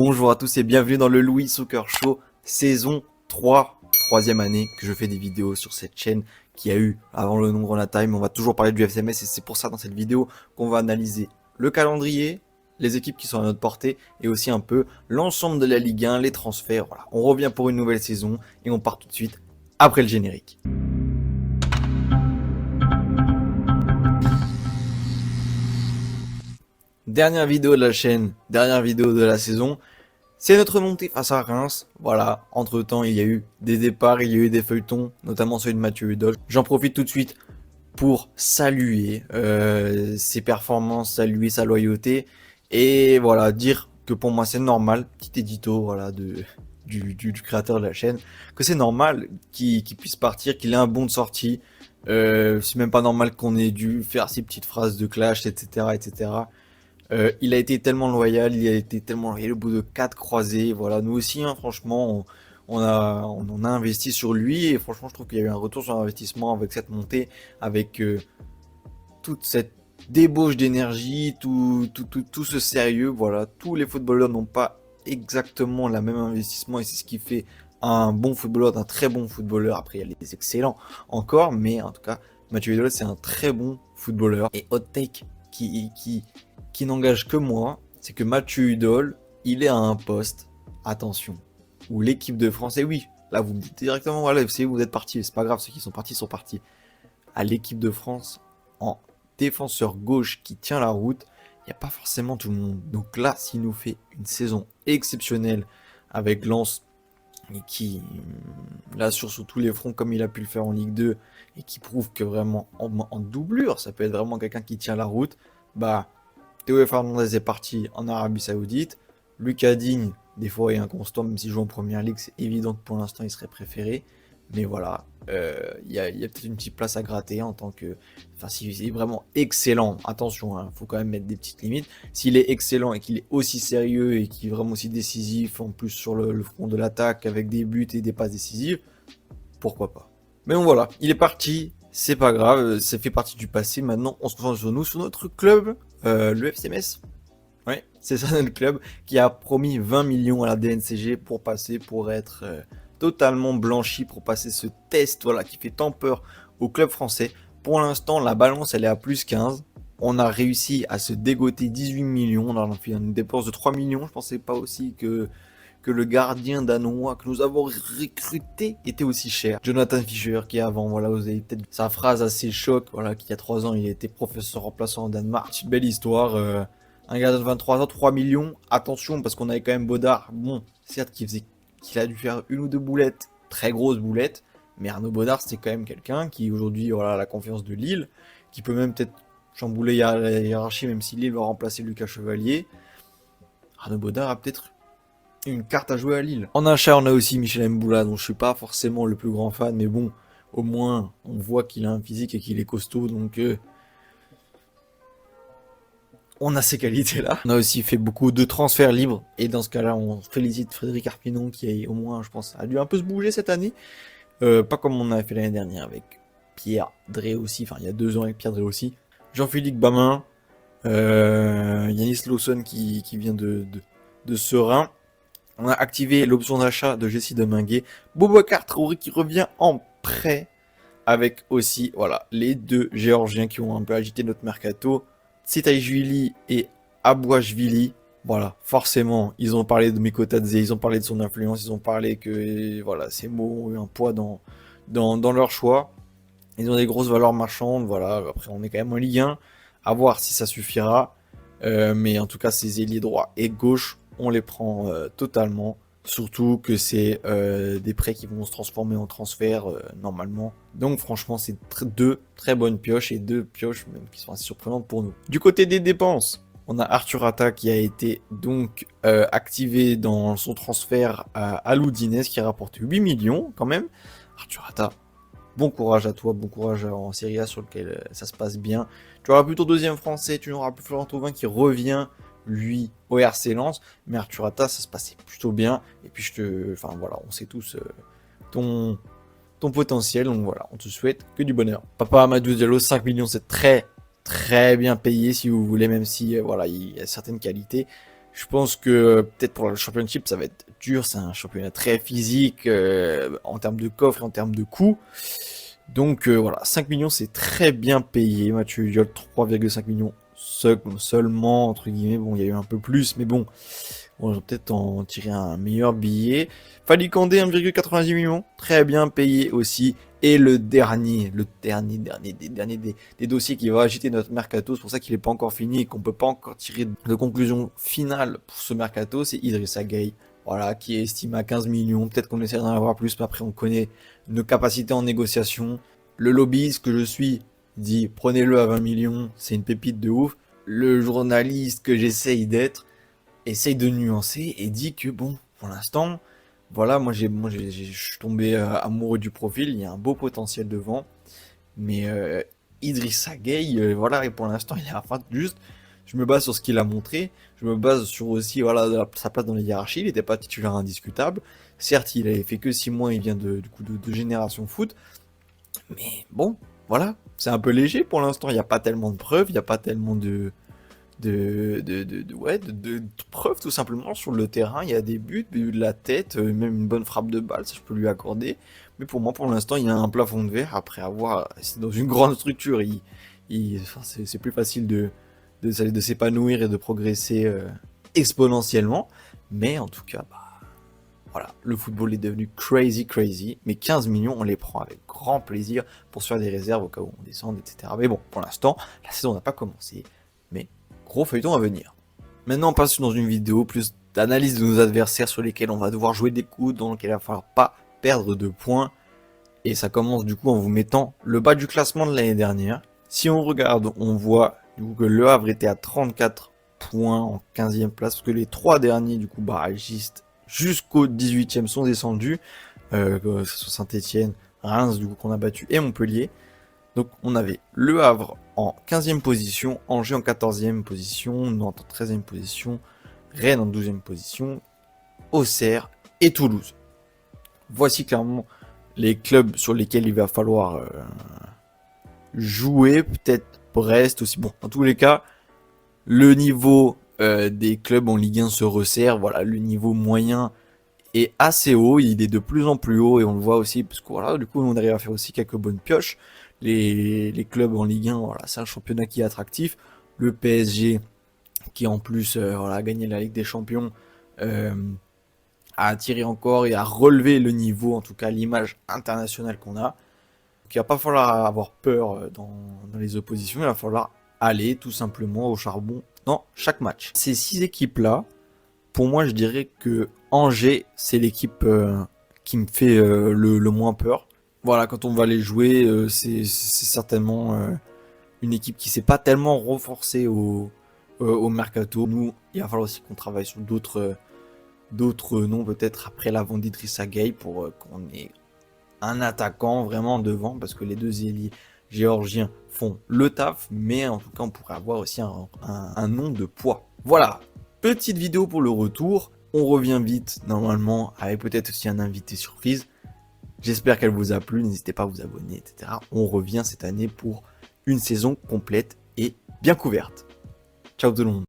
Bonjour à tous et bienvenue dans le Louis Soccer Show, saison 3, troisième année que je fais des vidéos sur cette chaîne qui a eu avant le nombre en time. On va toujours parler du FCMS et c'est pour ça dans cette vidéo qu'on va analyser le calendrier, les équipes qui sont à notre portée et aussi un peu l'ensemble de la Ligue 1, les transferts. Voilà, on revient pour une nouvelle saison et on part tout de suite après le générique. Dernière vidéo de la chaîne, dernière vidéo de la saison, c'est notre montée face à Reims. Voilà, entre temps il y a eu des départs, il y a eu des feuilletons, notamment celui de Mathieu Hudol. J'en profite tout de suite pour saluer ses performances, saluer sa loyauté et voilà, dire que pour moi c'est normal, petit édito voilà, du créateur de la chaîne, que c'est normal qu'il puisse partir, qu'il ait un bon de sortie. C'est même pas normal qu'on ait dû faire ces petites phrases de clash, etc. etc. Il a été tellement loyal, il a été tellement loyal au bout de 4 croisés. Voilà, nous aussi, hein, franchement, on en a investi sur lui et franchement, je trouve qu'il y a eu un retour sur investissement avec cette montée, avec toute cette débauche d'énergie, tout ce sérieux. Voilà, tous les footballeurs n'ont pas exactement la même investissement et c'est ce qui fait un bon footballeur d'un très bon footballeur. Après, il y a les excellents encore, mais en tout cas, Mathieu Hudol, c'est un très bon footballeur. Et hot take qui n'engage que moi, c'est que Mathieu Hudol, il est à un poste, attention, où l'équipe de France, et oui, là vous me dites directement, voilà, vous êtes partis, c'est pas grave, ceux qui sont partis, à l'équipe de France, en défenseur gauche qui tient la route, il n'y a pas forcément tout le monde. Donc là, s'il nous fait une saison exceptionnelle avec Lens, et qui l'assure sur tous les fronts comme il a pu le faire en Ligue 2, et qui prouve que vraiment en doublure, ça peut être vraiment quelqu'un qui tient la route, bah Théo Fernandez est parti en Arabie Saoudite. Lucas Digne, des fois, est inconstant, même s'il joue en première ligue. C'est évident que pour l'instant, il serait préféré. Mais voilà, il y a peut-être une petite place à gratter en tant que. Enfin, s'il est vraiment excellent, attention, il faut quand même mettre des petites limites. S'il est excellent et qu'il est aussi sérieux et qu'il est vraiment aussi décisif, en plus sur le front de l'attaque avec des buts et des passes décisives, pourquoi pas. Mais bon, voilà, il est parti. C'est pas grave, ça fait partie du passé. Maintenant, on se concentre sur nous, sur notre club, le FCMS. Ouais, c'est ça notre club qui a promis 20 millions à la DNCG pour passer, pour être totalement blanchi, pour passer ce test voilà, qui fait tant peur au club français. Pour l'instant, la balance elle est à plus 15. On a réussi à se dégoter 18 millions. On a fait une dépense de 3 millions. Je pensais pas aussi que le gardien danois que nous avons recruté était aussi cher. Jonathan Fischer qui avant, voilà, vous avez peut-être sa phrase assez choc, voilà, qui il y a 3 ans il était professeur remplaçant au Danemark. C'est une belle histoire. Un gardien de 23 ans, 3 millions. Attention parce qu'on avait quand même Baudard. Bon, certes qu'il a dû faire une ou deux boulettes, très grosses boulettes, mais Arnaud Baudard c'était quand même quelqu'un qui aujourd'hui voilà, a la confiance de Lille, qui peut même peut-être chambouler la hiérarchie même si Lille va remplacer Lucas Chevalier. Arnaud Baudard a peut-être une carte à jouer à Lille. En achat, on a aussi Michel Mboula, dont je suis pas forcément le plus grand fan, mais bon, au moins, on voit qu'il a un physique et qu'il est costaud, donc on a ces qualités-là. On a aussi fait beaucoup de transferts libres, et dans ce cas-là, on félicite Frédéric Arpinon, qui a, au moins, je pense, a dû un peu se bouger cette année. Pas comme on avait fait l'année dernière avec Pierre Dréossi, enfin, il y a 2 ans avec Pierre Dréossi. Jean-Philippe Bamin, Yanis Lawson qui vient de Serein. On a activé l'option d'achat de Jessie Deminguet. Boubacar Traoré qui revient en prêt. Avec aussi voilà, les 2 Géorgiens qui ont un peu agité notre mercato. Tsetaishvili et Abouachvili. Voilà, forcément, ils ont parlé de Mikotadze, ils ont parlé de son influence, ils ont parlé que voilà, ces mots ont eu un poids dans leur choix. Ils ont des grosses valeurs marchandes. Voilà, après on est quand même en Ligue 1. À voir si ça suffira. Mais en tout cas, ces ailiers droit et gauche, on les prend totalement. Surtout que c'est des prêts qui vont se transformer en transfert normalement. Donc franchement, c'est 2 très bonnes pioches et 2 pioches même qui sont assez surprenantes pour nous. Du côté des dépenses, on a Arthur Atta qui a été donc activé dans son transfert à l'Udinese qui a rapporté 8 millions quand même. Arthur Atta, bon courage à toi, bon courage en Serie A sur lequel ça se passe bien. Tu auras plutôt 2e français, tu n'auras plus Florent Thauvin qui revient, lui, au RC Lens. Mais Arthur Atta, ça se passait plutôt bien. Et puis enfin voilà, on sait tous ton potentiel. Donc voilà, on te souhaite que du bonheur. Papa Amadou Diallo, 5 millions, c'est très très bien payé si vous voulez, même si voilà, il y a certaines qualités. Je pense que peut-être pour le championship, ça va être dur. C'est un championnat très physique en termes de coffre et en termes de coûts. Donc voilà, 5 millions, c'est très bien payé. Mathieu Uriol, 3,5 millions seulement, entre guillemets. Bon, il y a eu un peu plus, mais bon, on va peut-être en tirer un meilleur billet. Fally Kandé, 1,90 millions, très bien payé aussi. Et le dernier des dossiers qui va agiter notre mercato, c'est pour ça qu'il n'est pas encore fini et qu'on peut pas encore tirer de conclusion finale pour ce mercato, c'est Idrissa Gueye, voilà, qui est estimé à 15 millions. Peut-être qu'on essaie d'en avoir plus, mais après on connaît nos capacités en négociation. Le lobbyiste que je suis dit prenez-le à 20 millions, c'est une pépite de ouf. Le journaliste que j'essaye d'être essaye de nuancer et dit que bon, pour l'instant, voilà, je suis tombé amoureux du profil, il y a un beau potentiel devant, mais Idrissa Gueye, voilà, et pour l'instant, il est à fin juste. Je me base sur ce qu'il a montré, je me base sur aussi voilà sa place dans les hiérarchies, il n'était pas titulaire indiscutable. Certes, il avait fait que 6 mois, il vient du coup de Génération Foot, mais bon, voilà, c'est un peu léger pour l'instant, il n'y a pas tellement de preuves, il n'y a pas tellement de preuves tout simplement sur le terrain. Il y a des buts de la tête, même une bonne frappe de balle, ça je peux lui accorder. Mais pour moi, pour l'instant, il y a un plafond de verre. Après avoir, c'est dans une grande structure, enfin, c'est plus facile de s'épanouir et de progresser exponentiellement. Mais en tout cas, bah, voilà, le football est devenu crazy. Mais 15 millions, on les prend avec grand plaisir pour se faire des réserves au cas où on descende, etc. Mais bon, pour l'instant, la saison n'a pas commencé. Mais gros feuilleton à venir. Maintenant, on passe dans une vidéo plus d'analyse de nos adversaires sur lesquels on va devoir jouer des coups, dans lesquels il va falloir pas perdre de points. Et ça commence du coup en vous mettant le bas du classement de l'année dernière. Si on regarde, on voit du coup que Le Havre était à 34 points en 15e place, parce que les 3 derniers du coup barragistes jusqu'au 18e sont descendus. Saint-Etienne, Reims du coup qu'on a battu et Montpellier. Donc on avait Le Havre en 15e position, Angers en 14e position, Nantes en 13e position, Rennes en 12e position, Auxerre et Toulouse. Voici clairement les clubs sur lesquels il va falloir jouer, peut-être Brest aussi. Bon, dans tous les cas, le niveau des clubs en Ligue 1 se resserre. Voilà, le niveau moyen est assez haut, il est de plus en plus haut et on le voit aussi parce que voilà, du coup on arrive à faire aussi quelques bonnes pioches. Les clubs en Ligue 1, voilà, c'est un championnat qui est attractif. Le PSG qui en plus voilà, a gagné la Ligue des Champions, a attiré encore et a relevé le niveau, en tout cas l'image internationale qu'on a. Donc il va pas falloir avoir peur dans les oppositions, il va falloir aller tout simplement au charbon dans chaque match. Ces 6 équipes-là, pour moi je dirais que Angers, c'est l'équipe qui me fait le moins peur. Voilà, quand on va les jouer, c'est certainement une équipe qui s'est pas tellement renforcée au mercato. Nous, il va falloir aussi qu'on travaille sur d'autres noms, peut-être après la vente d'Idrissa Gueye, pour qu'on ait un attaquant vraiment devant, parce que les deux ailiers géorgiens font le taf, mais en tout cas, on pourrait avoir aussi un nom de poids. Voilà, petite vidéo pour le retour. On revient vite, normalement, avec peut-être aussi un invité surprise. J'espère qu'elle vous a plu, n'hésitez pas à vous abonner, etc. On revient cette année pour une saison complète et bien couverte. Ciao tout le monde.